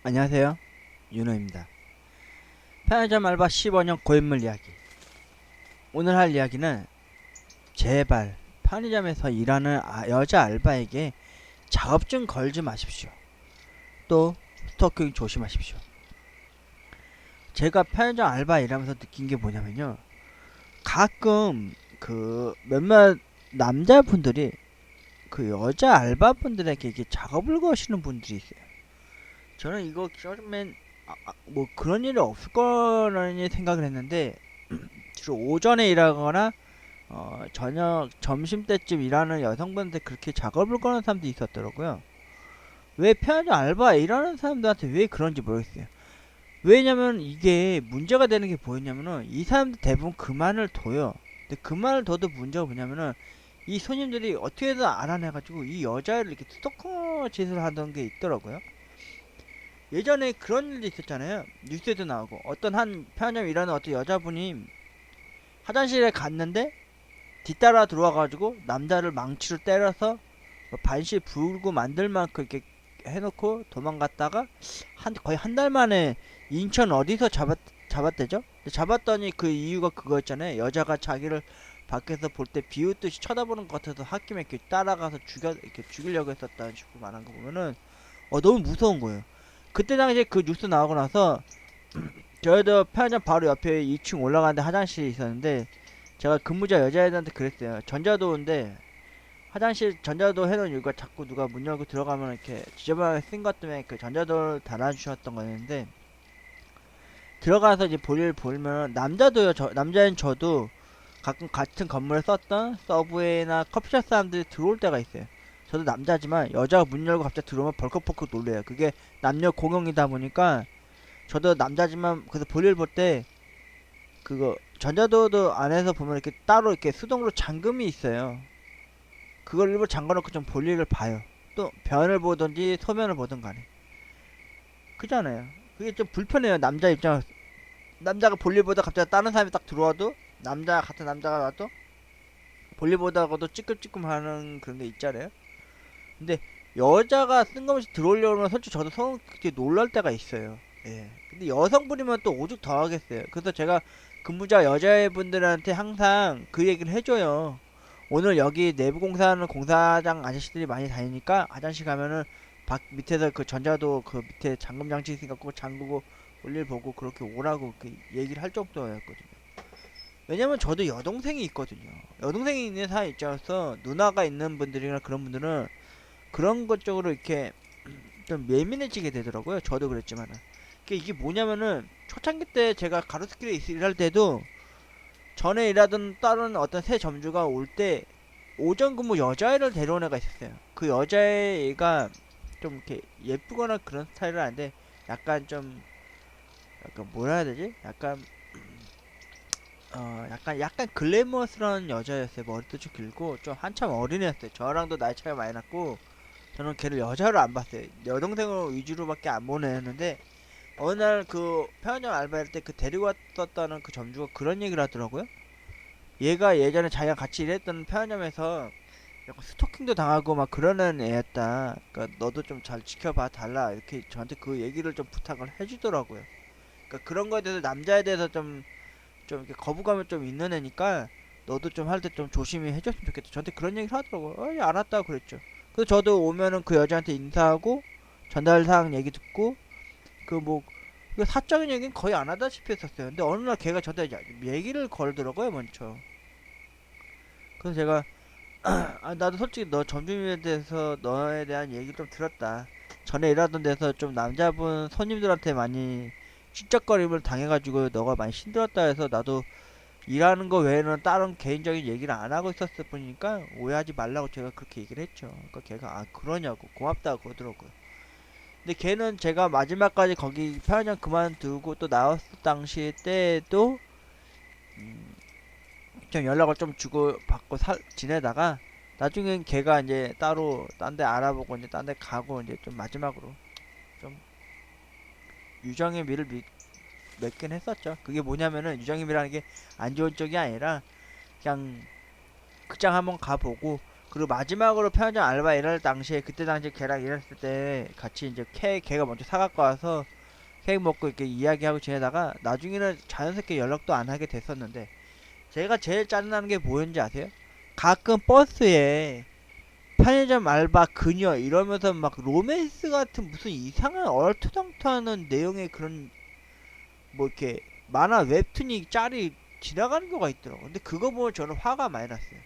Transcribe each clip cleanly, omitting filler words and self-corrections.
안녕하세요, 윤호입니다. 편의점 알바 15년 고인물 이야기. 오늘 할 이야기는 제발 편의점에서 일하는 여자 알바에게 자업증 걸지 마십시오. 또 스토킹 조심하십시오. 제가 편의점 알바 일하면서 느낀 게 뭐냐면요, 가끔 그 몇몇 남자분들이 그 여자 알바분들에게 이게 작업을 거시는 분들이 있어요. 저는 이거 처음엔 뭐 그런 일이 없을 거라는 생각을 했는데, 주로 오전에 일하거나 저녁 점심 때쯤 일하는 여성분한테 그렇게 작업을 거는 사람도 있었더라고요. 왜 편의점 알바 일하는 사람들한테 왜 그런지 모르겠어요. 왜냐면 이게 문제가 되는 게 뭐였냐면은, 이 사람들 대부분 그만을 둬요. 근데 그만을 둬도 문제가 뭐냐면은, 이 손님들이 어떻게든 알아내가지고 이 여자를 이렇게 스토커 짓을 하던 게 있더라고요. 예전에 그런 일도 있었잖아요. 뉴스에도 나오고, 어떤 한 편의점 일하는 어떤 여자분이 화장실에 갔는데 뒤따라 들어와가지고 남자를 망치로 때려서 뭐 반실 불고 만들 만큼 이렇게 해놓고 도망갔다가 거의 한 달 만에 인천 어디서 잡았대죠? 잡았더니 그 이유가 그거였잖아요. 여자가 자기를 밖에서 볼 때 비웃듯이 쳐다보는 것 같아서 홧김에 이렇게 따라가서 이렇게 죽이려고 했었다는 식으로 말한 거 보면은 너무 무서운 거예요. 그때 당시에 그 뉴스 나오고 나서 저희도 편의점 바로 옆에 2층 올라가는데 화장실이 있었는데, 제가 근무자 여자애들한테 그랬어요. 전자도어인데 화장실 전자도어 해놓은 이유가 자꾸 누가 문 열고 들어가면 이렇게 지저분하게 쓴 것 때문에 그 전자도어를 달아주셨던 거였는데, 들어가서 이제 볼일 보면 남자도요, 남자인 저도 가끔 같은 건물에 썼던 서브웨이나 커피숍 사람들이 들어올 때가 있어요. 저도 남자지만 여자가 문 열고 갑자기 들어오면 벌컥벌컥 놀래요. 그게 남녀 공용이다 보니까 저도 남자지만, 그래서 볼일 볼 때 그거 전자도어도 안에서 보면 이렇게 따로 이렇게 수동으로 잠금이 있어요. 그걸 일부러 잠궈놓고 좀 볼일을 봐요. 또 변을 보든지 소면을 보든 간에. 그잖아요. 그게 좀 불편해요, 남자 입장에서. 남자가 볼일 보다 갑자기 다른 사람이 딱 들어와도, 같은 남자가 와도 볼일 보다가도 찌끔찌끔 하는 그런 게 있잖아요. 근데 여자가 뜬금없이 들어오려면 솔직히 저도 되게 놀랄 때가 있어요. 예. 근데 여성분이면 또 오죽 더 하겠어요. 그래서 제가 근무자 여자분들한테 항상 그 얘기를 해줘요. 오늘 여기 내부 공사하는 공사장 아저씨들이 많이 다니니까 화장실 가면은 밖 밑에서 그 전자도 그 밑에 잠금 장치 있으니까 꼭 잠그고 볼일 보고 그렇게 오라고 그 얘기를 할 정도였거든요. 왜냐면 저도 여동생이 있거든요. 여동생이 있는 사람 입장에서 누나가 있는 분들이나 그런 분들은 그런 것 쪽으로 이렇게 좀 예민해지게 되더라고요. 저도 그랬지만은. 이게 뭐냐면은, 초창기 때 제가 가로수길에 일할 때도 전에 일하던 다른 어떤 새 점주가 올 때 오전 근무 여자애를 데려온 애가 있었어요. 그 여자애가 좀 이렇게 예쁘거나 그런 스타일은 아닌데, 약간 좀, 약간 뭐라 해야 되지? 약간 글래머스러운 여자였어요. 머리도 좀 길고 좀 한참 어린애였어요. 저랑도 나이 차이가 많이 났고, 저는 걔를 여자로 안 봤어요. 여동생으로 위주로밖에 안 보냈는데, 어느 날 그 편의점 알바할 때 그 데리고 왔었다는 그 점주가 그런 얘기를 하더라고요. 얘가 예전에 자기가 같이 일했던 편의점에서 약간 스토킹도 당하고 막 그러는 애였다. 그러니까 너도 좀 잘 지켜봐 달라. 이렇게 저한테 그 얘기를 좀 부탁을 해주더라고요. 그러니까 그런 거에 대해서, 남자에 대해서 좀 이렇게 거부감이 좀 있는 애니까 너도 좀 할 때 좀 조심히 해줬으면 좋겠다. 저한테 그런 얘기를 하더라고요. 예, 알았다고 그랬죠. 그래서 저도 오면은 그 여자한테 인사하고 전달사항 얘기 듣고, 그 뭐, 그 사적인 얘기는 거의 안 하다시피 했었어요. 근데 어느 날 걔가 저한테 얘기를 걸더라고요, 먼저. 그래서 제가, 나도 솔직히 너 점주님에 대해서 너에 대한 얘기를 좀 들었다. 전에 일하던 데서 좀 남자분 손님들한테 많이 ጭ적거림을 당해가지고 너가 많이 힘들었다 해서 나도 일하는 거 외에는 다른 개인적인 얘기를 안 하고 있었을 뿐이니까 오해하지 말라고 제가 그렇게 얘기를 했죠. 그러니까 걔가 그러냐고 고맙다고 그러더라고요. 근데 걔는 제가 마지막까지 거기 편의점 그만두고 또 나왔을 당시 때도 음, 좀 연락을 좀 주고 받고 지내다가 나중엔 걔가 이제 따로 딴 데 알아보고 이제 딴 데 가고 이제 좀 마지막으로 좀 유정의 미를 맺긴 했었죠. 그게 뭐냐면은, 유정의 미라는 게 안 좋은 쪽이 아니라 그냥 극장 한번 가보고 그리고 마지막으로 편의점 알바 일할 당시에 그때 당시에 걔랑 일했을 때 같이 이제 걔가 먼저 사갖고 와서 케이크 먹고 이렇게 이야기하고 지내다가 나중에는 자연스럽게 연락도 안 하게 됐었는데 제가 제일 짜증나는 게 뭐였는지 아세요? 가끔 버스에 편의점 알바 그녀 이러면서 막 로맨스 같은 무슨 이상한 얼토당토하는 내용의 그런 뭐 이렇게 만화 웹툰이 짤이 지나가는 경우가 있더라고. 근데 그거 보면 저는 화가 많이 났어요.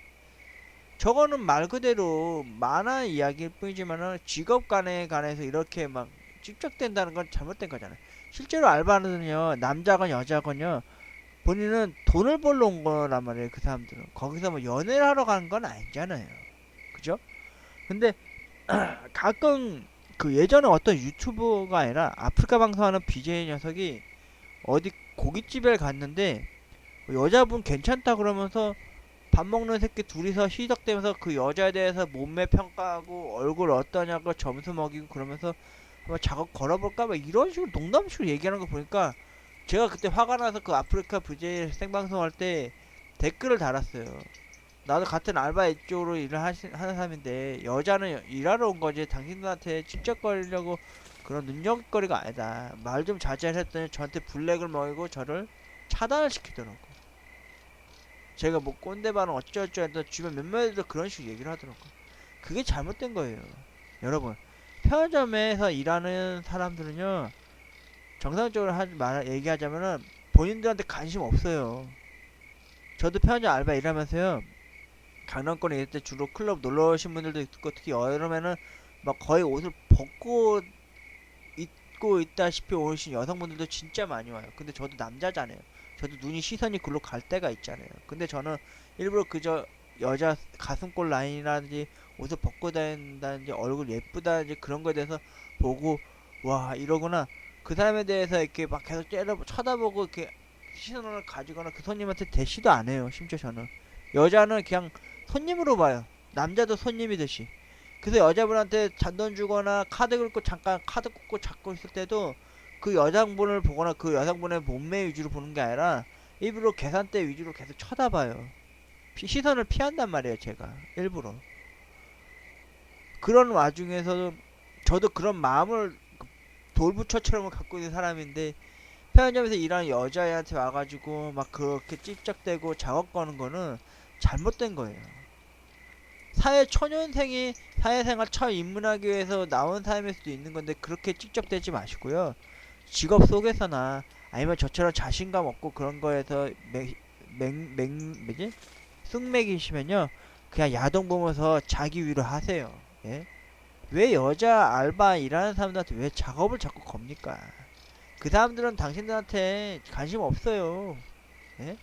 저거는 말 그대로 만화 이야기일 뿐이지만은 직업 간에 관해서 이렇게 막 집착된다는 건 잘못된 거잖아요. 실제로 알바는요, 남자건 여자건요, 본인은 돈을 벌러 온 거란 말이에요, 그 사람들은. 거기서 뭐 연애를 하러 가는 건 아니잖아요. 그죠? 근데 가끔 그 예전에 어떤 유튜버가 아니라 아프리카 방송하는 BJ 녀석이 어디 고깃집에 갔는데 여자분 괜찮다 그러면서 밥 먹는 새끼 둘이서 시덕대면서 그 여자에 대해서 몸매 평가하고 얼굴 어떠냐고 점수 먹이고 그러면서 뭐 작업 걸어볼까 막 이런 식으로 농담식으로 얘기하는 거 보니까 제가 그때 화가 나서 그 아프리카 BJ 생방송 할 때 댓글을 달았어요. 나도 같은 알바 이쪽으로 일을 하는 사람인데 여자는 일하러 온 거지 당신들한테 찝쩍거리려고 그런 능력거리가 아니다. 말 좀 자제를 했더니 저한테 블랙을 먹이고 저를 차단을 시키더라고. 제가 뭐 꼰대 반응 어쩌고저쩌고 했더니 주변 몇몇 애들 그런 식으로 얘기를 하더라고. 그게 잘못된 거예요. 여러분 편의점에서 일하는 사람들은요 정상적으로 얘기하자면은 본인들한테 관심 없어요. 저도 편의점 알바 일하면서요 강남권에 있을 때 주로 클럽 놀러 오신 분들도 있고 특히 여름에는 막 거의 옷을 벗고 입고 있다시피 오신 여성분들도 진짜 많이 와요. 근데 저도 남자잖아요. 저도 눈이 시선이 글로 갈 때가 있잖아요. 근데 저는 일부러 그저 여자 가슴골 라인이라든지 옷을 벗고 다닌다든지 얼굴 예쁘다든지 그런 거에 대해서 보고 와 이러구나 그 사람에 대해서 이렇게 막 계속 쳐다보고 이렇게 시선을 가지거나 그 손님한테 대시도 안 해요. 심지어 저는 여자는 그냥 손님으로 봐요. 남자도 손님이듯이. 그래서 여자분한테 잔돈 주거나 카드 긁고 잠깐 카드 꽂고 잡고 있을 때도 그 여성분을 보거나 그 여성분의 몸매 위주로 보는 게 아니라 일부러 계산대 위주로 계속 쳐다봐요. 시선을 피한단 말이에요, 제가. 일부러. 그런 와중에서도 저도 그런 마음을 돌부처처럼 갖고 있는 사람인데 편의점에서 일하는 여자애한테 와가지고 막 그렇게 찝쩍대고 작업 거는 거는 잘못된 거예요. 사회 초년생이 사회생활 처음 입문하기 위해서 나온 사람일 수도 있는 건데 그렇게 찍적대지 마시고요. 직업 속에서나 아니면 저처럼 자신감 없고 그런 거에서 뭐지? 쑥맥이시면요. 그냥 야동 보면서 자기 위로 하세요. 예? 왜 여자 알바 일하는 사람들한테 왜 작업을 자꾸 겁니까? 그 사람들은 당신들한테 관심 없어요. 예?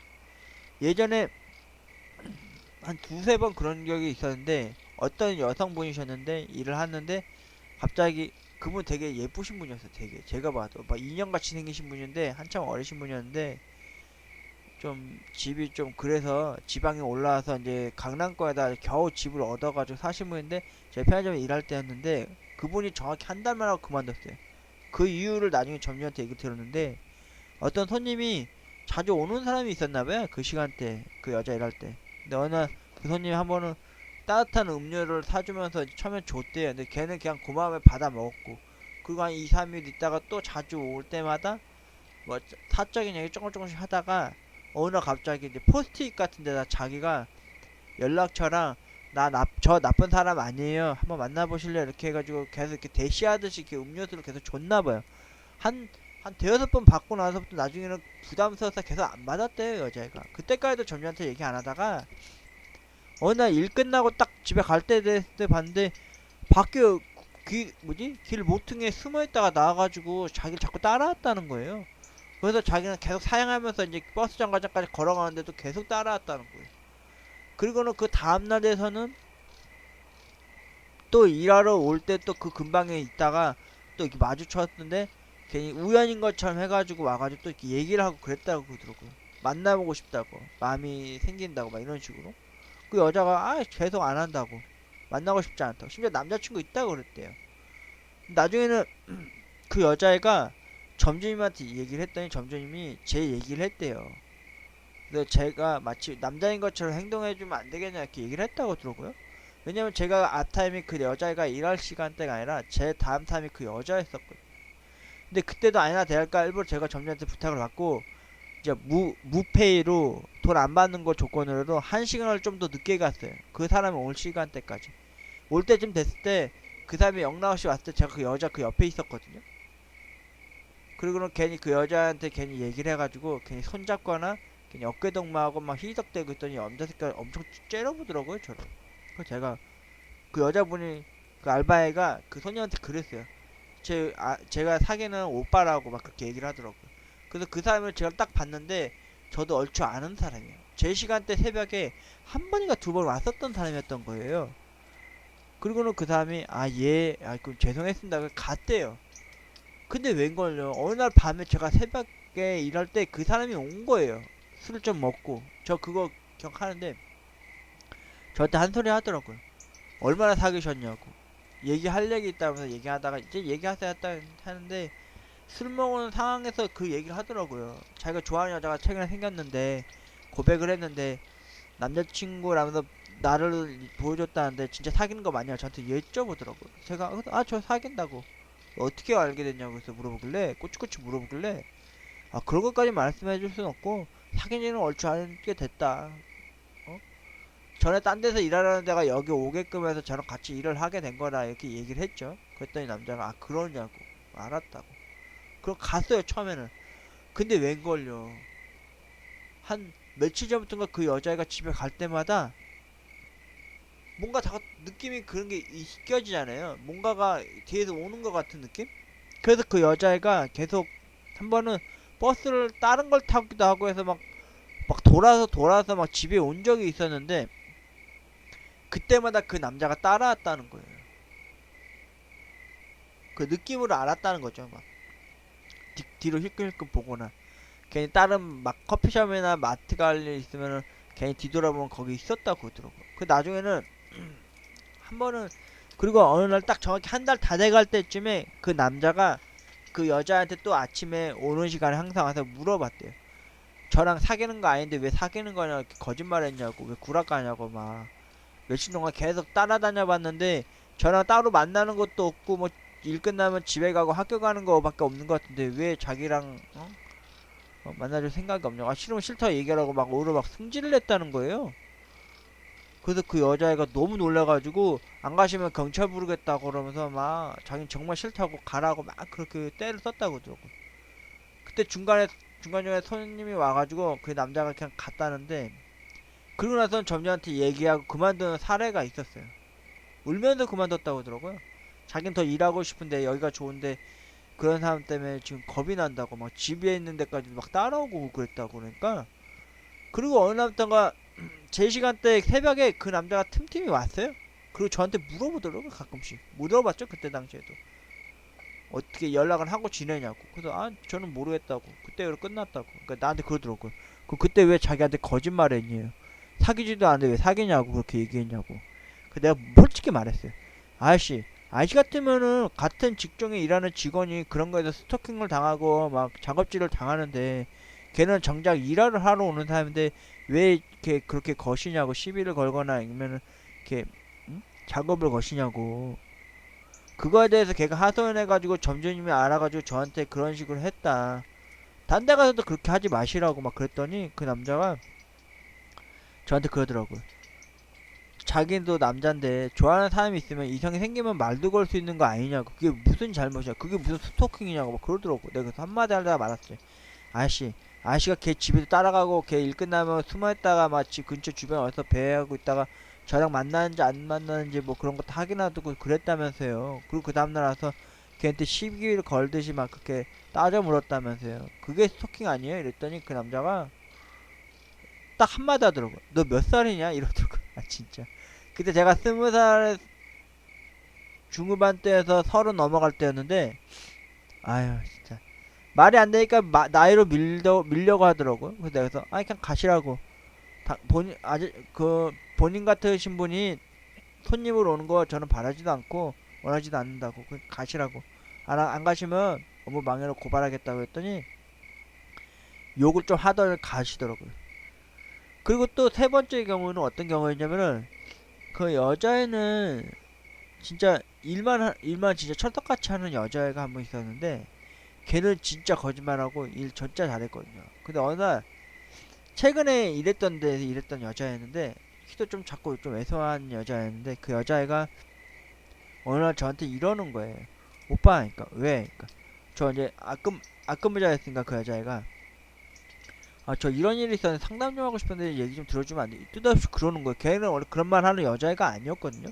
예전에 한 두세 번 그런 적이 있었는데 어떤 여성분이셨는데 일을 하는데 갑자기 그분 되게 예쁘신 분이었어요. 되게 제가 봐도 막 인형같이 생기신 분인데 한참 어리신 분이었는데 좀 집이 좀 그래서 지방에 올라와서 이제 강남권에다 겨우 집을 얻어가지고 사신 분인데 제 편의점에 일할 때였는데 그분이 정확히 한 달만 하고 그만뒀어요. 그 이유를 나중에 점주한테 얘기 들었는데 어떤 손님이 자주 오는 사람이 있었나봐요. 그 시간대 그 여자 일할 때. 근데 어느 날 그 손님이 한 번은 따뜻한 음료를 사주면서 처음엔 줬대요. 근데 걔는 그냥 고마움에 받아 먹었고 그리고 한 2, 3일 있다가 또 자주 올 때마다 뭐 사적인 얘기 조금씩 하다가 어느 날 갑자기 이제 포스트잇 같은 데다 자기가 연락처랑 저 나쁜 사람 아니에요. 한번 만나보실래요? 이렇게 해가지고 계속 이렇게 대시하듯이 이렇게 음료수를 계속 줬나봐요. 한 대여섯 번 받고 나서부터 나중에는 부담스러워서 계속 안 받았대요, 여자애가. 그때까지도 점주한테 얘기 안 하다가 어느 날 일 끝나고 딱 집에 갈 때 됐을 때 봤는데 밖에 길 모퉁이에 숨어있다가 나와가지고 자기를 자꾸 따라왔다는 거예요. 그래서 자기는 계속 사양하면서 이제 버스 정거장까지 걸어가는데도 계속 따라왔다는 거예요. 그리고는 그 다음날에서는 또 일하러 올 때 또 그 근방에 있다가 또 이렇게 마주쳤는데 괜히 우연인 것처럼 해가지고 와가지고 또 이렇게 얘기를 하고 그랬다고 그러더라고요. 만나보고 싶다고 마음이 생긴다고 막 이런 식으로 그 여자가 계속 안 한다고 만나고 싶지 않다고 심지어 남자친구 있다고 그랬대요. 나중에는 그 여자애가 점주님한테 얘기를 했더니 점주님이 제 얘기를 했대요. 그래서 제가 마치 남자인 것처럼 행동해주면 안 되겠냐 이렇게 얘기를 했다고 하더라고요. 왜냐면 제가 앞타임이 그 여자가 일할 시간대가 아니라 제 다음 타임이 그 여자였었거든요. 근데 그때도 아니나 대할까 일부러 제가 점장한테 부탁을 받고 이제 무페이로 돈 안 받는 거 조건으로도 한 시간을 좀 더 늦게 갔어요. 그 사람이 올 시간대까지. 올 때쯤 됐을 때 그 사람이 영락없이 왔을 때 제가 그 여자 그 옆에 있었거든요. 그리고는 괜히 그 여자한테 괜히 얘기를 해가지고 괜히 손잡거나 괜히 어깨동무하고 막 희덕대고 있더니 남자 색깔 엄청 째려보더라고요 저를. 그래서 제가 그 여자분이 그 알바애가 그 소녀한테 그랬어요. 제가 사귀는 오빠라고 막 그렇게 얘기를 하더라고요. 그래서 그 사람을 제가 딱 봤는데 저도 얼추 아는 사람이에요. 제 시간대 새벽에 한 번인가 두 번 왔었던 사람이었던 거예요. 그리고는 그 사람이 그럼 죄송했습니다. 갔대요. 근데 웬걸요? 어느 날 밤에 제가 새벽에 일할 때 그 사람이 온 거예요. 술을 좀 먹고. 저 그거 기억하는데 저한테 한 소리 하더라고요. 얼마나 사귀셨냐고. 얘기할 얘기 있다면서 얘기하다가 이제 얘기하세요 했다 하는데 술 먹는 상황에서 그 얘기를 하더라고요. 자기가 좋아하는 여자가 최근에 생겼는데 고백을 했는데 남자친구라면서 나를 보여줬다는데 진짜 사귀는 거 맞냐 저한테 여쭤보더라고요. 제가 저 사귄다고. 어떻게 알게 됐냐고 해서 물어보길래 꼬치꼬치 물어보길래 그런 것까지 말씀해 줄 순 없고 사귄 지는 얼추 알게 됐다. 어? 전에 딴 데서 일하려는 데가 여기 오게끔 해서 저랑 같이 일을 하게 된 거라 이렇게 얘기를 했죠. 그랬더니 남자가 그러냐고. 알았다고. 그럼 갔어요 처음에는. 근데 웬걸요. 한 며칠 전부터인가 그 여자애가 집에 갈 때마다 뭔가 다 느낌이 그런 게 느껴지잖아요. 뭔가가 뒤에서 오는 것 같은 느낌? 그래서 그 여자애가 계속 한 번은 버스를 다른 걸 타기도 하고 해서 막 돌아서 막 집에 온 적이 있었는데 그때마다 그 남자가 따라왔다는 거예요. 그 느낌으로 알았다는 거죠. 막 뒤로 힐끔힐끔 보거나 괜히 다른 막 커피숍이나 마트 갈 일 있으면은 괜히 뒤돌아보면 거기 있었다고 그러더라고. 그 나중에는 한 번은 그리고 어느 날 딱 정확히 한 달 다 돼갈 때쯤에 그 남자가 그 여자한테 또 아침에 오는 시간에 항상 와서 물어봤대요. 저랑 사귀는 거 아닌데 왜 사귀는 거냐 이렇게 거짓말했냐고 왜 구락가냐고 막 며칠 동안 계속 따라다녀 봤는데 저랑 따로 만나는 것도 없고 뭐 일 끝나면 집에 가고 학교 가는 거밖에 없는 것 같은데 왜 자기랑 만나줄 생각이 없냐고 싫으면 싫다 얘기하라고 막 오히려 막 승질을 냈다는 거예요. 그래서 그 여자애가 너무 놀라가지고 안 가시면 경찰 부르겠다고 그러면서 막 자기는 정말 싫다고 가라고 막 그렇게 때를 썼다고 그러더라고. 그때 중간중간에 손님이 와가지고 그 남자가 그냥 갔다는데 그러고 나서는 점장한테 얘기하고 그만두는 사례가 있었어요. 울면서 그만뒀다고 하더라고요. 자기는 더 일하고 싶은데 여기가 좋은데 그런 사람 때문에 지금 겁이 난다고 막 집에 있는 데까지 막 따라오고 그랬다고 그러니까 그리고 어느 날부터가 제 시간대 새벽에 그 남자가 틈틈이 왔어요. 그리고 저한테 물어보더라고요 가끔씩. 물어봤죠 그때 당시에도. 어떻게 연락을 하고 지내냐고. 그래서 저는 모르겠다고. 그때로 끝났다고. 그러니까 나한테 그러더라고요. 그때 왜 자기한테 거짓말 했냐. 사귀지도 않는데 왜 사귀냐고 그렇게 얘기했냐고. 내가 솔직히 말했어요. 아저씨 같으면은 같은 직종에 일하는 직원이 그런 거에서 스토킹을 당하고 막 작업질을 당하는데 걔는 정작 일을 하러 오는 사람인데 왜 이렇게 그렇게 거시냐고 시비를 걸거나 아니면은 이렇게 작업을 거시냐고. 그거에 대해서 걔가 하소연해가지고 점주님이 알아가지고 저한테 그런 식으로 했다. 딴 데 가서도 그렇게 하지 마시라고 막 그랬더니 그 남자가 저한테 그러더라고요. 자기도 남잔데 좋아하는 사람이 있으면 이성이 생기면 말도 걸 수 있는 거 아니냐고. 그게 무슨 잘못이야. 그게 무슨 스토킹이냐고 막 그러더라고. 내가 그래서 한마디 하다가 말았지. 아저씨가 걔 집에도 따라가고 걔 일 끝나면 숨어있다가 막 집 근처 주변에 어디서 배회하고 있다가 저랑 만나는지 안 만나는지 뭐 그런 거 다 확인하고 그랬다면서요. 그리고 그 다음날 와서 걔한테 시비를 걸듯이 막 그렇게 따져 물었다면서요. 그게 스토킹 아니에요? 이랬더니 그 남자가 딱 한마디 하더라고. 너 몇 살이냐? 이러더라고. 진짜. 그때 제가 20살 중후반 때에서 30 넘어갈 때였는데 아유 진짜 말이 안 되니까 나이로 밀려고 하더라고요. 그래서 내가 그래서 그냥 가시라고. 본인 같으신 분이 손님으로 오는 거 저는 바라지도 않고 원하지도 않는다고. 그냥 가시라고. 안 가시면 업무 망해로 고발하겠다고 했더니 욕을 좀 하더니 가시더라고요. 그리고 또 세 번째 경우는 어떤 경우였냐면은 그 여자애는 진짜 일만 진짜 철떡같이 하는 여자애가 한 번 있었는데, 걔는 진짜 거짓말하고 일 진짜 잘했거든요. 근데 어느 날 최근에 일했던 데서 일했던 여자애였는데, 키도 좀 작고 좀 왜소한 여자애였는데, 그 여자애가 어느 날 저한테 이러는 거예요. 오빠, 그러니까 왜? 그러니까 저 이제 악근무자였으니까 그 여자애가, 아 저 이런 일이 있었는데 상담 좀 하고 싶은데 얘기 좀 들어주면 안 돼? 뜻없이 그러는 거예요. 걔는 원래 그런 말 하는 여자애가 아니었거든요.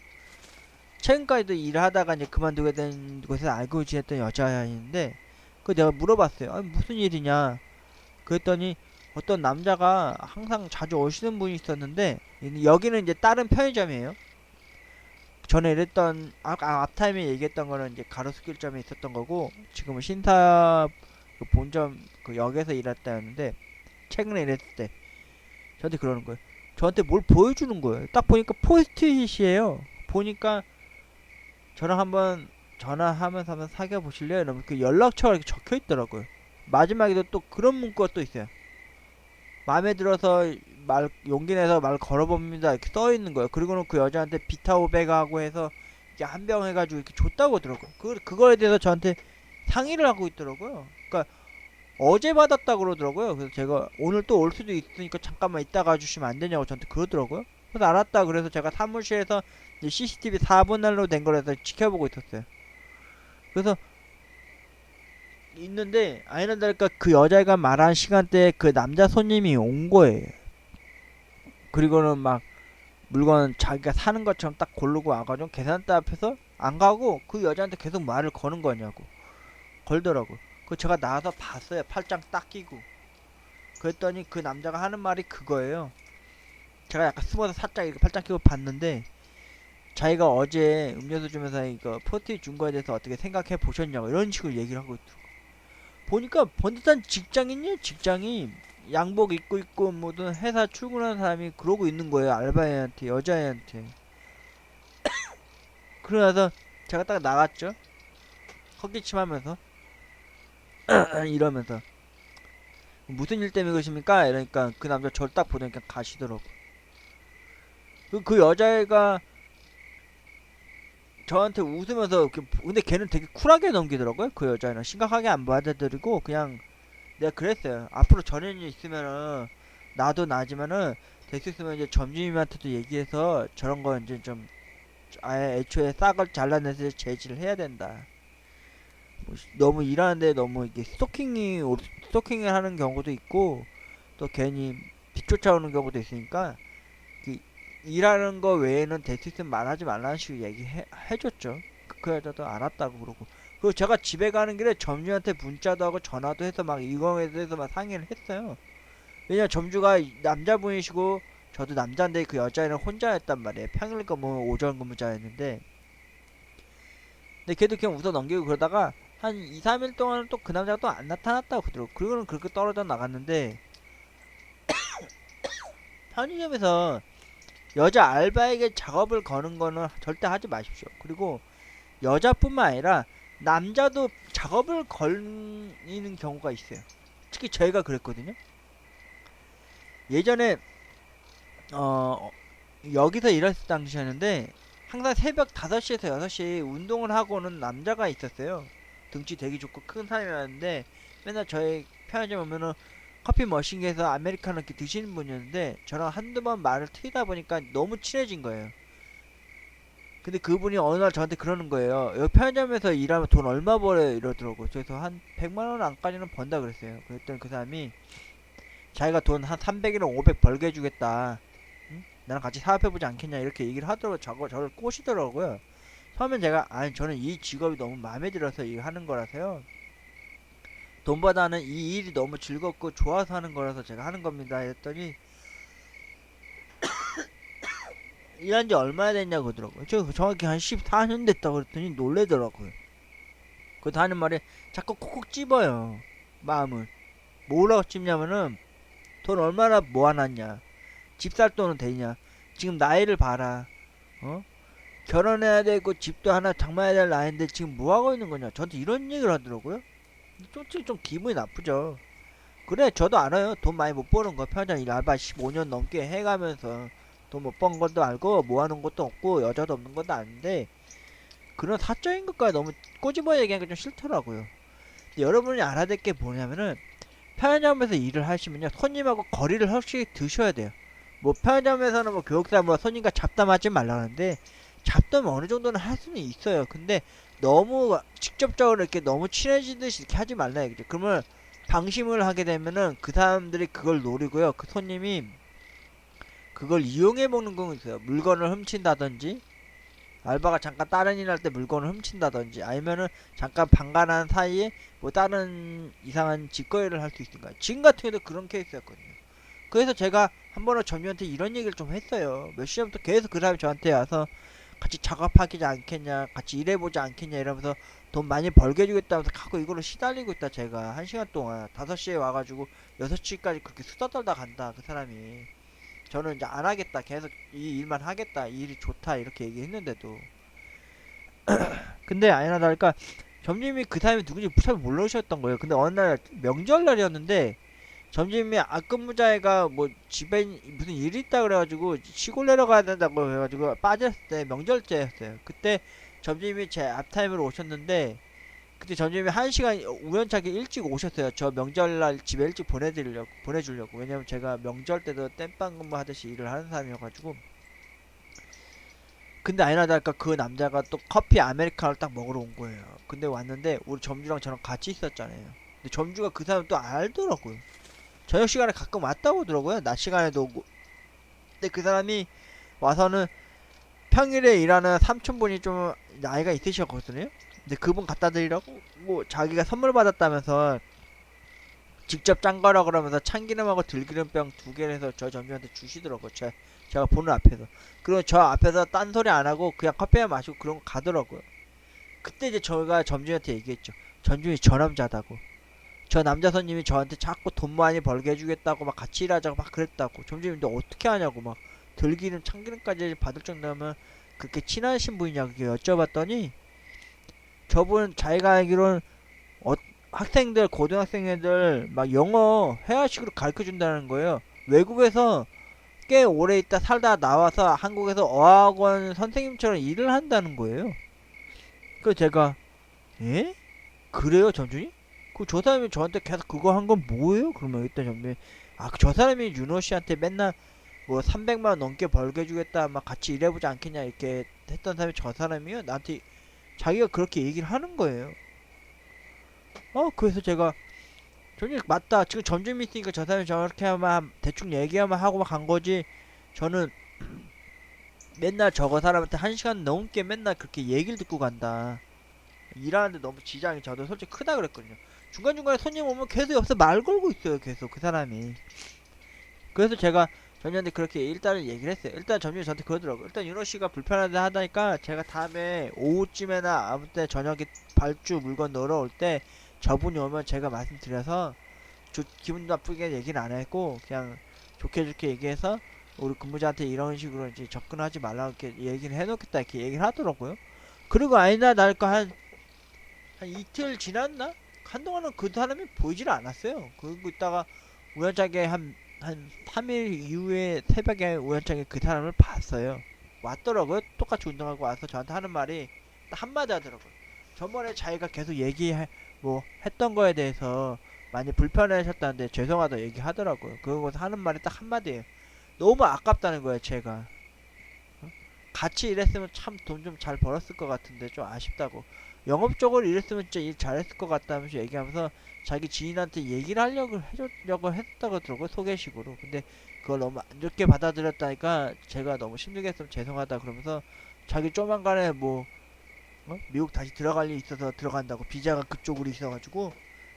최근까지도 일을 하다가 이제 그만두게 된 곳에서 알고 지냈던 여자애인데, 그 내가 물어봤어요. 아니 무슨 일이냐? 그랬더니 어떤 남자가 항상 자주 오시는 분이 있었는데, 여기는 이제 다른 편의점이에요. 전에 일했던 앞타임에 얘기했던 거는 이제 가로수길점에 있었던 거고, 지금은 신사 그 본점 그 역에서 일했다였는데, 최근에 일했을 때 저한테 그러는 거예요. 저한테 뭘 보여주는 거예요. 딱 보니까 포스트잇이에요. 보니까 저랑 한번 전화하면서 한번 사귀어 보실래요? 이러면 그 연락처가 이렇게 적혀 있더라고요. 마지막에도 또 그런 문구가 또 있어요. 마음에 들어서 말 용기 내서 말 걸어봅니다 이렇게 써 있는 거예요. 그리고는 그 여자한테 비타오백하고 해서 이렇게 한 병 해가지고 이렇게 줬다고 하더라고요. 그거에 대해서 저한테 상의를 하고 있더라고요. 그러니까 어제 받았다 그러더라고요. 그래서 제가 오늘 또 올 수도 있으니까 잠깐만 이따가 주시면 안 되냐고 저한테 그러더라고요. 그래서 알았다. 그래서 제가 사무실에서 이제 CCTV 4분 날로 된 거라서 지켜보고 있었어요. 그래서 있는데 아니나 다를까 그 여자가 말한 시간대에 그 남자 손님이 온 거예요. 그리고는 막 물건 자기가 사는 것처럼 딱 고르고 와가지고 계산대 앞에서 안 가고 그 여자한테 계속 말을 거는 거냐고 걸더라고. 그 제가 나와서 봤어요. 팔짱 딱 끼고. 그랬더니 그 남자가 하는 말이 그거예요. 제가 약간 숨어서 살짝 이렇게 팔짱 끼고 봤는데, 자기가 어제 음료수 주면서 이거 포티 준 거에 대해서 어떻게 생각해 보셨냐고 이런 식으로 얘기를 하고 있더라고. 보니까 번듯한 직장인이에요. 직장인 양복 입고 있고 뭐든 회사 출근하는 사람이 그러고 있는 거예요. 알바애한테, 여자애한테. 그러면서 제가 딱 나갔죠. 헛기침하면서 이러면서 무슨 일 때문에 그러십니까? 이러니까 그 남자 저를 딱 보니까 가시더라고. 그 여자애가 저한테 웃으면서 근데 걔는 되게 쿨하게 넘기더라고요. 그 여자애는 심각하게 안 받아들이고 그냥, 내가 그랬어요. 앞으로 전에 있으면은 나도 나지만은 될 수 있으면 이제 점주님한테도 얘기해서 저런 거 이제 좀 아예 애초에 싹을 잘라내서 제지를 해야 된다. 뭐 너무 일하는데 너무 이게 스토킹을 하는 경우도 있고, 또 괜히 뒤쫓아오는 경우도 있으니까 그 일하는 거 외에는 될 수 있으면 말하지 말라는 식으로 해줬죠. 그 여자도 알았다고 그러고. 그리고 제가 집에 가는 길에 점주한테 문자도 하고 전화도 해서 막 이거에 대해서 막 상의를 했어요. 왜냐 점주가 남자분이시고 저도 남자인데 그 여자애는 혼자였단 말이에요. 평일 근무 오전 근무자였는데, 근데 걔도 그냥 웃어 넘기고 그러다가 한 2, 3일 동안은 또 그 남자가 또 안 나타났다고 그러더라고. 그리고는 그렇게 떨어져 나갔는데, 편의점에서 여자 알바에게 작업을 거는 거는 절대 하지 마십시오. 그리고 여자뿐만 아니라 남자도 작업을 걸리는 경우가 있어요. 특히 저희가 그랬거든요. 예전에 어 여기서 일했을 당시였는데, 항상 새벽 5시에서 6시 운동을 하고 오는 남자가 있었어요. 등치 되게 좋고 큰 사람이었는데, 맨날 저희 편의점 오면은 커피 머신기에서 아메리카노 이렇게 드시는 분이었는데, 저랑 한두 번 말을 트이다 보니까 너무 친해진 거예요. 근데 그분이 어느 날 저한테 그러는 거예요. 여기 편의점에서 일하면 돈 얼마 벌어요? 이러더라고요. 그래서 한 100만원 안까지는 번다 그랬어요. 그랬더니 그 사람이 자기가 돈 한 300이나 500 벌게 해주겠다. 응? 나랑 같이 사업해보지 않겠냐 이렇게 얘기를 하더라고요. 저를 꼬시더라고요. 처음엔 제가 아니 저는 이 직업이 너무 마음에 들어서 일을 하는 거라서요. 돈보다는 이 일이 너무 즐겁고 좋아서 하는 거라서 제가 하는 겁니다. 했더니 일한 지 얼마나 됐냐고 그러더라고요. 저 정확히 한 14년 됐다고 그랬더니 놀래더라고요. 그것도 하는 말에 자꾸 콕콕 찝어요. 마음을. 뭐라고 찝냐면은 돈 얼마나 모아놨냐. 집 살 돈은 되냐. 지금 나이를 봐라. 어? 결혼해야 되고 집도 하나 장만해야 될 나이인데 지금 뭐하고 있는 거냐. 저한테 이런 얘기를 하더라고요. 솔직히 좀 기분이 나쁘죠. 그래 저도 알아요. 돈 많이 못 버는 거. 편의점 일 알바 15년 넘게 해가면서 돈 못 번 것도 알고 모아놓은 것도 없고 여자도 없는 것도 아는데 그런 사적인 것까지 너무 꼬집어 얘기하는 게 좀 싫더라고요. 근데 여러분이 알아야 될 게 뭐냐면은 편의점에서 일을 하시면요 손님하고 거리를 확실히 두셔야 돼요. 뭐 편의점에서는 뭐 교육사 뭐 손님과 잡담하지 말라는데 잡담 어느 정도는 할 수는 있어요. 근데 너무 직접적으로 이렇게 너무 친해지듯이 이렇게 하지 말라 이거죠. 그러면 방심을 하게 되면은 그 사람들이 그걸 노리고요. 그 손님이 그걸 이용해 먹는 경우 있어요. 물건을 훔친다든지 알바가 잠깐 다른 일 할 때 물건을 훔친다든지 아니면은 잠깐 방관한 사이에 뭐 다른 이상한 직거래를 할 수 있으니까 지금 같은 경우도 그런 케이스였거든요. 그래서 제가 한 번은 점주한테 이런 얘기를 좀 했어요. 몇 시간부터 계속 그 사람이 저한테 와서 같이 작업하지 않겠냐 같이 일해보지 않겠냐 이러면서 돈 많이 벌게 해주겠다면서 갖고 이걸로 시달리고 있다. 제가 1시간 동안 5시에 와가지고 6시까지 그렇게 수다 떨다 간다 그 사람이. 저는 이제 안 하겠다 계속 이 일만 하겠다 이 일이 좋다 이렇게 얘기했는데도 근데 아니나 다를까 점주님이 그 사람이 누군지 잘 모르셨던 거예요. 근데 어느 날 명절날이었는데 점주님이 앞근무자애가 뭐 집에 무슨 일이 있다 그래가지고 시골 내려가야 된다고 해가지고 빠졌을 때 명절째였어요. 그때 점주님이 제 앞타임으로 오셨는데 그때 점주님이 1시간 우연찮게 일찍 오셨어요. 저 명절날 집에 일찍 보내주려고. 왜냐면 제가 명절 때도 땜빵 근무하듯이 일을 하는 사람이어가지고. 근데 아니나 다를까 그 남자가 또 커피 아메리카노를 딱 먹으러 온 거예요. 근데 왔는데 우리 점주랑 저랑 같이 있었잖아요. 근데 점주가 그 사람 또 알더라고요. 저녁 시간에 가끔 왔다고 하더라고요. 낮 시간에도 오고. 근데 그 사람이 와서는 평일에 일하는 삼촌분이 좀 나이가 있으셨거든요. 근데 그분 갖다 드리라고 뭐 자기가 선물 받았다면서 직접 짠 거라 그러면서 참기름하고 들기름병 2개를 해서 저 점주한테 주시더라고요. 제가 보는 앞에서. 그리고 저 앞에서 딴소리 안 하고 그냥 커피만 마시고 그런 거 가더라고요. 그때 이제 저가 점주한테 얘기했죠. 점주이 저 남자다고. 저 남자 손님이 저한테 자꾸 돈 많이 벌게 해주겠다고 막 같이 일하자고 막 그랬다고. 점주님 너 어떻게 하냐고 막 들기름 참기름까지 받을 정도면 그렇게 친하신 분이냐고 여쭤봤더니 저분 자기가 알기로는 학생들 고등학생 애들 막 영어 회화식으로 가르쳐 준다는 거예요. 외국에서 꽤 오래 있다 살다 나와서 한국에서 어학원 선생님처럼 일을 한다는 거예요. 그 제가 예? 그래요 점주님? 그 저 사람이 저한테 계속 그거 한 건 뭐예요? 그러면 일단 점주님 저 사람이 윤호 씨한테 맨날 뭐 300만 원 넘게 벌게 해주겠다 막 같이 일해보지 않겠냐 이렇게 했던 사람이 저 사람이요? 나한테 자기가 그렇게 얘기를 하는 거예요. 그래서 제가 점주님 맞다 지금 점주님 있으니까 저 사람이 저렇게 하면 대충 얘기하면 하고 막 간 거지. 저는 맨날 저거 사람한테 1시간 넘게 맨날 그렇게 얘기를 듣고 간다. 일하는데 너무 지장이 저도 솔직히 크다 그랬거든요. 중간중간에 손님 오면 계속 옆에서 말 걸고 있어요. 계속 그 사람이. 그래서 제가 점주한테 그렇게 일단은 얘기를 했어요. 일단 점주님 저한테 그러더라고요. 일단 윤호씨가 불편하다 하다니까 제가 다음에 오후쯤에나 아무 때 저녁에 발주 물건 넣으러 올 때 저분이 오면 제가 말씀드려서 기분 나쁘게 얘기는 안 했고 그냥 좋게 얘기해서 우리 근무자한테 이런 식으로 이제 접근하지 말라고 이렇게 얘기를 해놓겠다 이렇게 얘기를 하더라고요. 그리고 아니나 다를까 한 이틀 지났나? 한동안은 그 사람이 보이질 않았어요. 그리고 있다가 우연찮게 한 3일 이후에 새벽에 우연찮게 그 사람을 봤어요. 왔더라고요. 똑같이 운동하고 와서 저한테 하는 말이 딱 한마디 하더라고요. 저번에 자기가 계속 뭐 했던 거에 대해서 많이 불편해하셨다는데 죄송하다 얘기하더라고요. 그러고서 하는 말이 딱 한마디예요. 너무 아깝다는 거예요, 제가. 같이 일했으면 참 돈 좀 잘 벌었을 것 같은데 좀 아쉽다고. 영업적으로 일했으면 진짜 일 잘했을 것 같다면서 얘기하면서 자기 지인한테 얘기를 해주려고 했다고 하더라고요. 소개식으로. 근데 그걸 너무 안 좋게 받아들였다니까 제가 너무 힘들게 했으면 죄송하다 그러면서 자기 조만간에 뭐 미국 다시 들어갈 일이 있어서 들어간다고 비자가 그쪽으로 있어가지고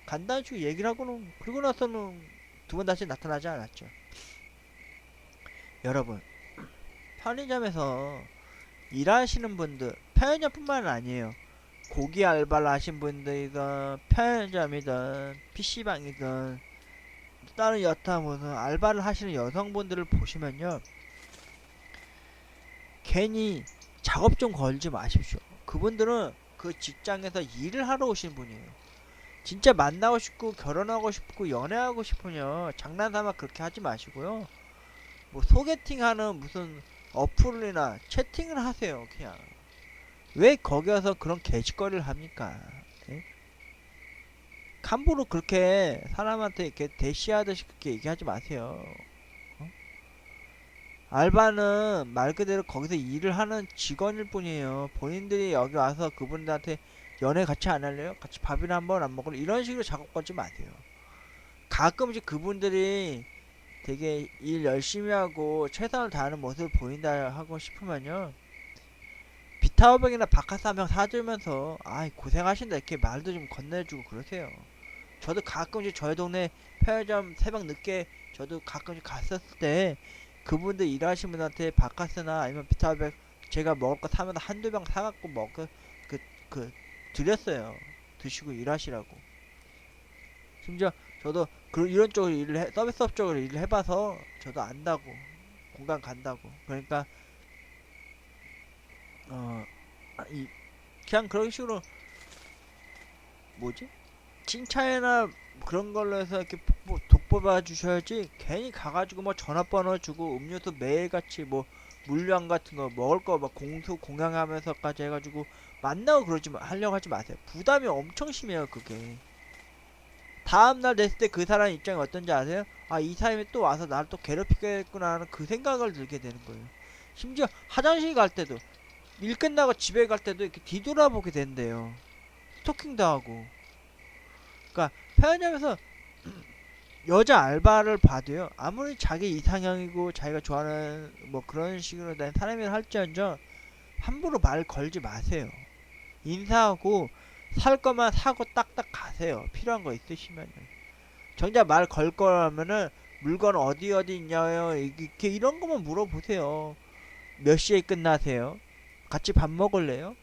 간다는 식으로 얘기를 하고는 그러고 나서는 2번 다시 나타나지 않았죠. 여러분 편의점에서 일하시는 분들 편의점뿐만 아니에요. 고기 알바를 하신 분들이든 편의점이든 PC방이든 다른 여타 무슨 알바를 하시는 여성분들을 보시면요 괜히 작업 좀 걸지 마십시오. 그분들은 그 직장에서 일을 하러 오신 분이에요. 진짜 만나고 싶고 결혼하고 싶고 연애하고 싶으면 장난삼아 그렇게 하지 마시고요. 뭐 소개팅하는 무슨 어플이나 채팅을 하세요. 그냥 왜 거기 와서 그런 개짓거리를 합니까? 예? 함부로 그렇게 사람한테 이렇게 대시하듯이 그렇게 얘기하지 마세요. 어? 알바는 말 그대로 거기서 일을 하는 직원일 뿐이에요. 본인들이 여기 와서 그분들한테 연애 같이 안 할래요? 같이 밥이나 한번 안 먹을래? 이런 식으로 작업 걸지 마세요. 가끔씩 그분들이 되게 일 열심히 하고 최선을 다하는 모습을 보인다 하고 싶으면요, 비타오백이나 바카스 한 병 사주면서 아이 고생하신다 이렇게 말도 좀 건네주고 그러세요. 저도 가끔씩 저희 동네 편의점 새벽 늦게 저도 가끔씩 갔었을 때 그분들 일하시는 분한테 바카스나 아니면 비타오백 제가 먹을 거 사면 한두 병 사갖고 먹그 그 드렸어요. 드시고 일하시라고. 심지어 저도 이런 쪽으로 서비스업 쪽으로 일을 해봐서 저도 안다고, 공감 간다고. 그러니까 어 그냥 그런 식으로 뭐지? 칭찬이나 그런 걸로 해서 이렇게 돋보아 주셔야지, 괜히 가가지고 뭐 전화번호 주고 음료수 매일같이 뭐 물량 같은 거 먹을 거 막 공수 공양하면서까지 해가지고 만나고 그러지 하려고 하지 마세요. 부담이 엄청 심해요 그게. 다음날 됐을 때 그 사람 입장이 어떤지 아세요? 아, 이 사람이 또 와서 나를 또 괴롭히겠구나 하는 그 생각을 들게 되는 거예요. 심지어 화장실 갈 때도, 일 끝나고 집에 갈 때도 이렇게 뒤돌아보게 된대요. 스토킹도 하고. 그러니까 편의점에서 여자 알바를 봐도요, 아무리 자기 이상형이고 자기가 좋아하는 뭐 그런 식으로 된 사람이라 할지언정 함부로 말 걸지 마세요. 인사하고 살 거만 사고 딱딱 가세요. 필요한 거 있으시면은. 정작 말 걸 거라면은 물건 어디 어디 있냐요, 이렇게 이런 거만 물어보세요. 몇 시에 끝나세요? 같이 밥 먹을래요?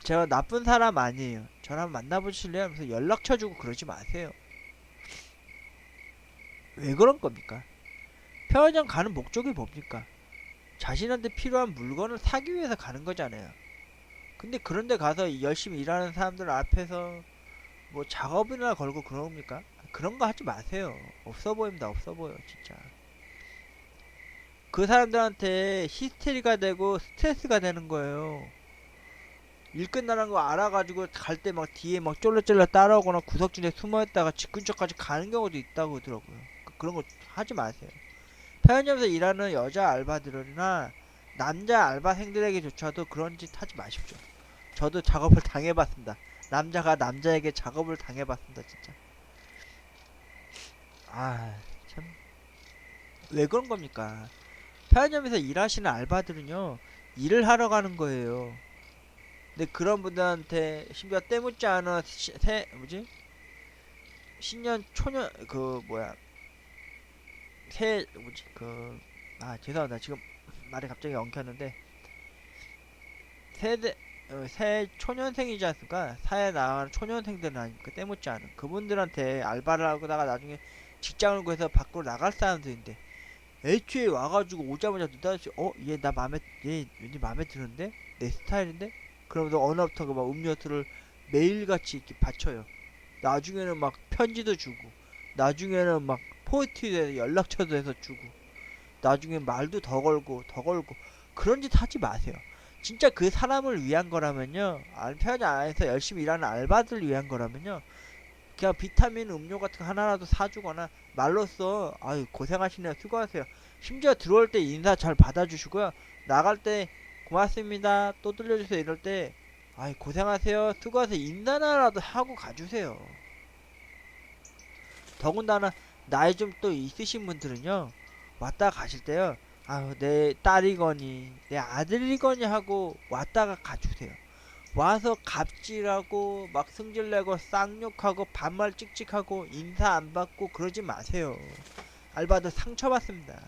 제가 나쁜 사람 아니에요. 저랑 만나보실래요? 하면서 연락처 주고 그러지 마세요. 왜 그런 겁니까? 편의점 가는 목적이 뭡니까? 자신한테 필요한 물건을 사기 위해서 가는 거잖아요. 근데 그런데 가서 열심히 일하는 사람들 앞에서 뭐 작업이나 걸고 그럽니까? 그런 거 하지 마세요. 없어 보입니다. 없어 보여 진짜. 그 사람들한테 히스테리가 되고 스트레스가 되는 거예요. 일 끝나는 거 알아가지고 갈 때 막 뒤에 막 쫄래쫄래 따라오거나 구석진에 숨어있다가 집 근처까지 가는 경우도 있다고 하더라고요. 그런 거 하지 마세요. 편의점에서 일하는 여자 알바들이나 남자 알바생들에게조차도 그런 짓 하지 마십시오. 저도 작업을 당해봤습니다. 남자가 남자에게 작업을 당해봤습니다. 진짜. 아, 참. 왜 그런 겁니까? 편의점에서 일하시는 알바들은요, 일을 하러 가는 거예요. 근데 그런 분들한테 심지어 때묻지 않은 뭐지? 신년 초년 그 뭐야? 새 뭐지? 죄송합니다. 지금 말이 갑자기 엉켰는데 세대 새 초년생이지 않습니까? 사회 나가는 초년생들은 아닙니까? 때묻지 않은 그분들한테 알바를 하고다가 나중에 직장을 구해서 밖으로 나갈 사람들인데 애초에 와가지고 오자마자 느닷없이 얘 나 얘 왠지 마음에 드는데? 내 스타일인데? 그러면서 어느부터 막 음료수를 매일같이 이렇게 바쳐요. 나중에는 막 편지도 주고, 나중에는 막 포스트잇에 연락처도 해서 주고, 나중에 말도 더 걸고 더 걸고. 그런 짓 하지 마세요. 진짜 그 사람을 위한 거라면요, 편의점 안에서 열심히 일하는 알바들 위한 거라면요, 그냥 비타민 음료 같은 거 하나라도 사주거나 말로써 아유 고생하시네요, 수고하세요. 심지어 들어올 때 인사 잘 받아주시고요, 나갈 때 고맙습니다 또 들려주세요 이럴 때 아이 고생하세요 수고하세요 인사나라도 하고 가주세요. 더군다나 나이 좀 또 있으신 분들은요, 왔다 가실 때요, 아유 내 딸이거니 내 아들이거니 하고 왔다가 가주세요. 와서 갑질하고 막 승질내고 쌍욕하고 반말 찍찍하고 인사 안 받고 그러지 마세요. 알바들 상처받습니다.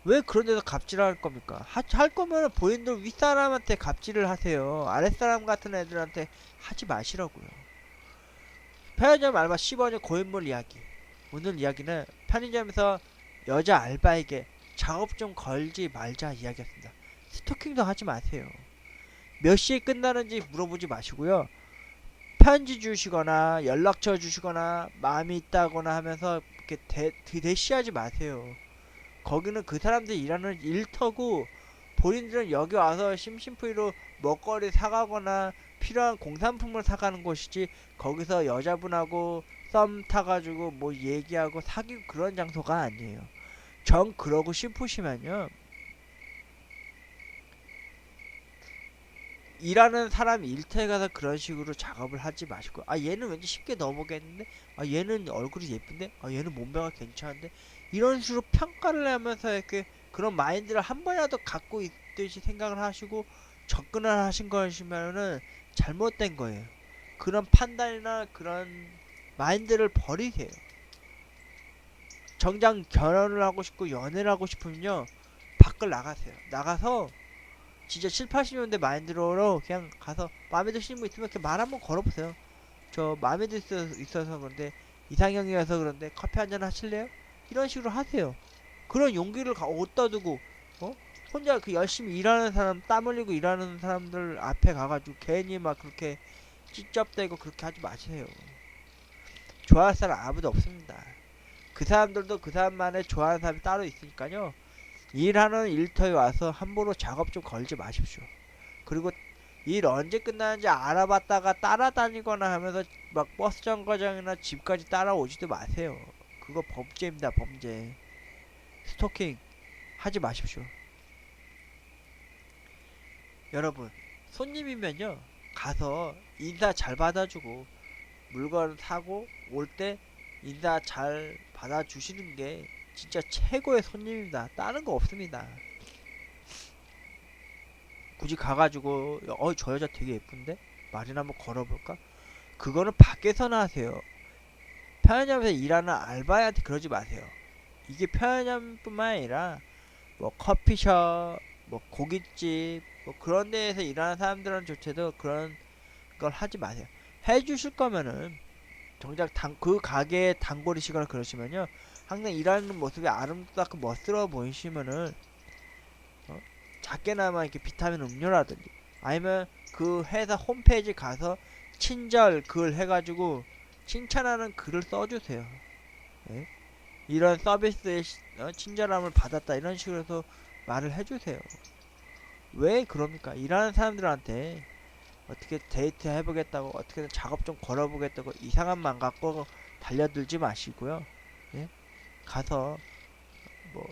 왜 그런 데서 갑질할 겁니까? 할 거면 본인들 윗사람한테 갑질을 하세요. 아랫사람 같은 애들한테 하지 마시라고요. 편의점 알바 10원의 고인물 이야기. 오늘 이야기는 편의점에서 여자 알바에게 작업 좀 걸지 말자 이야기였습니다. 스토킹도 하지 마세요. 몇 시에 끝나는지 물어보지 마시고요. 편지 주시거나 연락처 주시거나 마음이 있다거나 하면서 이렇게 대시하지 마세요. 거기는 그 사람들이 일하는 일터고 본인들은 여기 와서 심심풀이로 먹거리 사가거나 필요한 공산품을 사가는 곳이지 거기서 여자분하고 썸 타가지고 뭐 얘기하고 사귀고 그런 장소가 아니에요. 정 그러고 싶으시면요, 일하는 사람 일터에 가서 그런 식으로 작업을 하지 마시고, 아 얘는 왠지 쉽게 넘어겠는데, 아 얘는 얼굴이 예쁜데, 아 얘는 몸매가 괜찮은데, 이런 식으로 평가를 하면서 이렇게 그런 마인드를 한 번이라도 갖고 있듯이 생각을 하시고 접근을 하신 것이면은 잘못된 거예요. 그런 판단이나 그런 마인드를 버리세요. 정작 결혼을 하고 싶고 연애를 하고 싶으면요, 밖을 나가세요. 나가서 진짜 7, 80년대 마인드로 그냥 가서 마음에 드시는 분 있으면 이렇게 말 한번 걸어보세요. 저 마음에 있어서 그런데, 이상형이어서 그런데 커피 한잔 하실래요? 이런 식으로 하세요. 그런 용기를 어디다 두고, 어? 혼자 그 열심히 일하는 사람, 땀 흘리고 일하는 사람들 앞에 가가지고 괜히 막 그렇게 찝쩍대고 그렇게 하지 마세요. 좋아할 사람 아무도 없습니다. 그 사람들도 그 사람만의 좋아하는 사람이 따로 있으니까요. 일하는 일터에 와서 함부로 작업 좀 걸지 마십시오. 그리고 일 언제 끝나는지 알아봤다가 따라다니거나 하면서 막 버스 정거장이나 집까지 따라오지도 마세요. 그거 범죄입니다, 범죄. 스토킹 하지 마십시오. 여러분, 손님이면요, 가서 인사 잘 받아주고 물건 사고 올 때 인사 잘 받아주시는 게 진짜 최고의 손님입니다. 다른 거 없습니다. 굳이 가가지고 저 여자 되게 예쁜데 말이나 한번 걸어볼까? 그거는 밖에서나 하세요. 편의점에서 일하는 알바한테 그러지 마세요. 이게 편의점뿐만 아니라 뭐 커피숍, 뭐 고깃집, 뭐 그런 데에서 일하는 사람들은 조차도 그런 걸 하지 마세요. 해주실 거면은 정작 그 가게에 단골이시거나 그러시면요, 항상 일하는 모습이 아름답고 멋스러워 보이시면은 어? 작게나마 이렇게 비타민 음료라든지 아니면 그 회사 홈페이지 가서 친절 글 해가지고 칭찬하는 글을 써주세요. 예? 이런 서비스의 친절함을 받았다 이런 식으로 해서 말을 해주세요. 왜 그럽니까? 일하는 사람들한테 어떻게 데이트 해보겠다고, 어떻게든 작업 좀 걸어보겠다고 이상한 맘 갖고 달려들지 마시고요. 예? 가서 뭐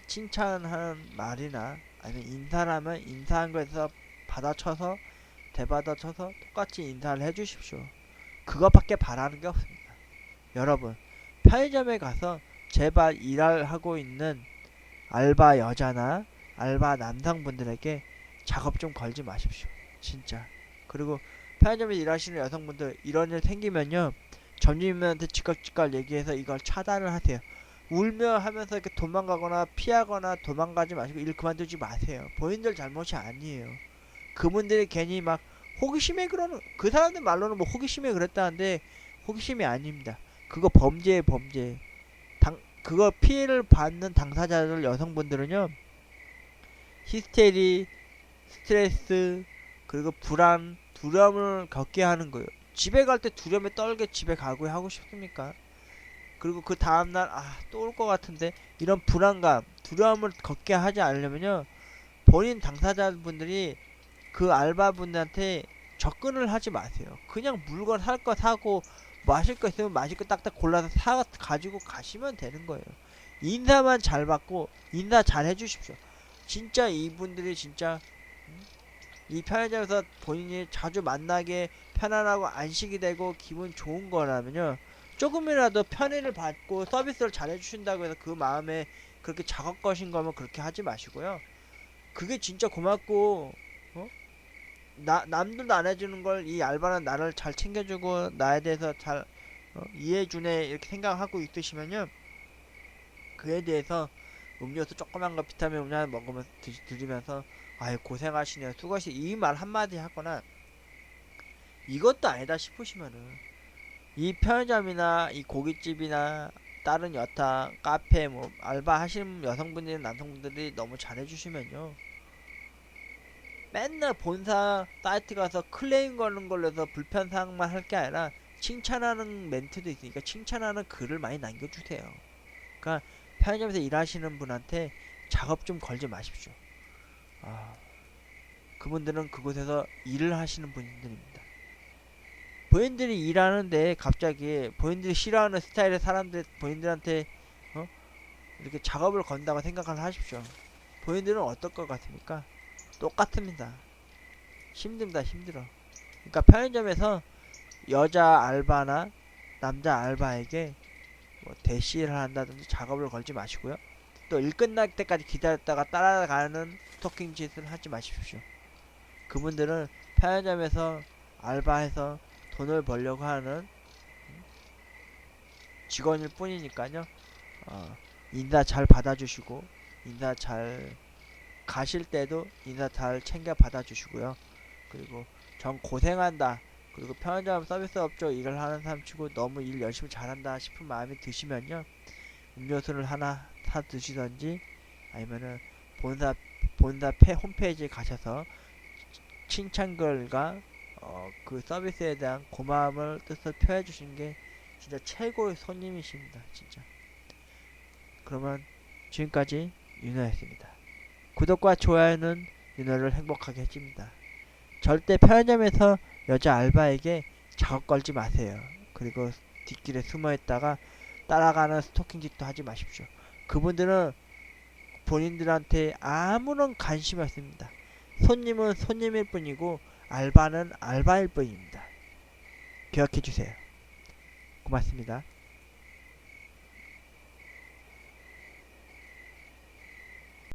칭찬하는 말이나 아니면 인사를 하면 인사한 거에서 받아쳐서 대받아쳐서 똑같이 인사를 해주십시오. 그것밖에 바라는 게 없습니다. 여러분, 편의점에 가서 제발 일하고 있는 알바 여자나 알바 남성분들에게 작업 좀 걸지 마십시오. 진짜. 그리고 편의점에서 일하시는 여성분들 이런 일 생기면요, 점주님한테 즉각즉각 얘기해서 이걸 차단을 하세요. 울며 하면서 이렇게 도망가거나 피하거나 도망가지 마시고 일 그만두지 마세요. 본인들 잘못이 아니에요. 그분들이 괜히 막 호기심에 그러는, 그 사람들 말로는 뭐 호기심에 그랬다는데 호기심이 아닙니다. 그거 범죄에 범죄. 그거 피해를 받는 당사자들 여성분들은요, 히스테리, 스트레스, 그리고 불안, 두려움을 겪게 하는 거예요. 집에 갈 때 두려움에 떨게 집에 가고 하고 싶습니까? 그리고 그 다음날 또 올 것 같은데 이런 불안감, 두려움을 겪게 하지 않으려면요, 본인 당사자분들이 그 알바분한테 접근을 하지 마세요. 그냥 물건 살 거 사고 마실 거 있으면 마실 거 딱딱 골라서 사 가지고 가시면 되는 거예요. 인사만 잘 받고 인사 잘 해주십시오. 진짜 이분들이 진짜 이 편의점에서 본인이 자주 만나게 편안하고 안식이 되고 기분 좋은 거라면요, 조금이라도 편의를 받고 서비스를 잘 해주신다고 해서 그 마음에 그렇게 작업 거신 거면 그렇게 하지 마시고요. 그게 진짜 고맙고 남들도 안 해주는 걸 이 알바는 나를 잘 챙겨주고 나에 대해서 잘 이해해주네 이렇게 생각하고 있으시면요, 그에 대해서 음료수 조그만 거 비타민 음료 하나 먹으면서 드리면서 아유 고생하시네요, 수고하시, 이 말 한마디 하거나, 이것도 아니다 싶으시면은 이 편의점이나 이 고깃집이나 다른 여타 카페 뭐 알바 하시는 여성분들이나 남성분들이 너무 잘해주시면요, 맨날 본사 사이트 가서 클레임 거는 걸로 해서 불편사항만 할 게 아니라 칭찬하는 멘트도 있으니까 칭찬하는 글을 많이 남겨주세요. 그러니까 편의점에서 일하시는 분한테 작업 좀 걸지 마십시오. 아, 그분들은 그곳에서 일을 하시는 분들입니다. 본인들이 일하는데 갑자기 본인들이 싫어하는 스타일의 사람들 본인들한테 어? 이렇게 작업을 건다고 생각을 하십시오. 본인들은 어떨 것 같습니까? 똑같습니다. 힘듭니다. 힘들어. 그러니까 편의점에서 여자 알바나 남자 알바에게 뭐 대시를 한다든지 작업을 걸지 마시고요. 또 일 끝날 때까지 기다렸다가 따라가는 스토킹 짓을 하지 마십시오. 그분들은 편의점에서 알바해서 돈을 벌려고 하는 직원일 뿐이니까요. 인사 잘 받아주시고 인사 잘 가실 때도 인사 잘 챙겨 받아주시고요. 그리고 전 고생한다. 그리고 편의점 서비스 업종 일을 하는 사람 치고 너무 일 열심히 잘한다 싶은 마음이 드시면요. 음료수를 하나 사 드시던지 아니면은 본사 홈페이지에 가셔서 칭찬글과 그 서비스에 대한 고마움을 뜻을 표해 주신 게 진짜 최고의 손님이십니다. 진짜. 그러면 지금까지 윤호였습니다. 구독과 좋아요는 윤호를 행복하게 해줍니다. 절대 편의점에서 여자 알바에게 작업 걸지 마세요. 그리고 뒷길에 숨어있다가 따라가는 스토킹 짓도 하지 마십시오. 그분들은 본인들한테 아무런 관심이 없습니다. 손님은 손님일 뿐이고 알바는 알바일 뿐입니다. 기억해주세요. 고맙습니다.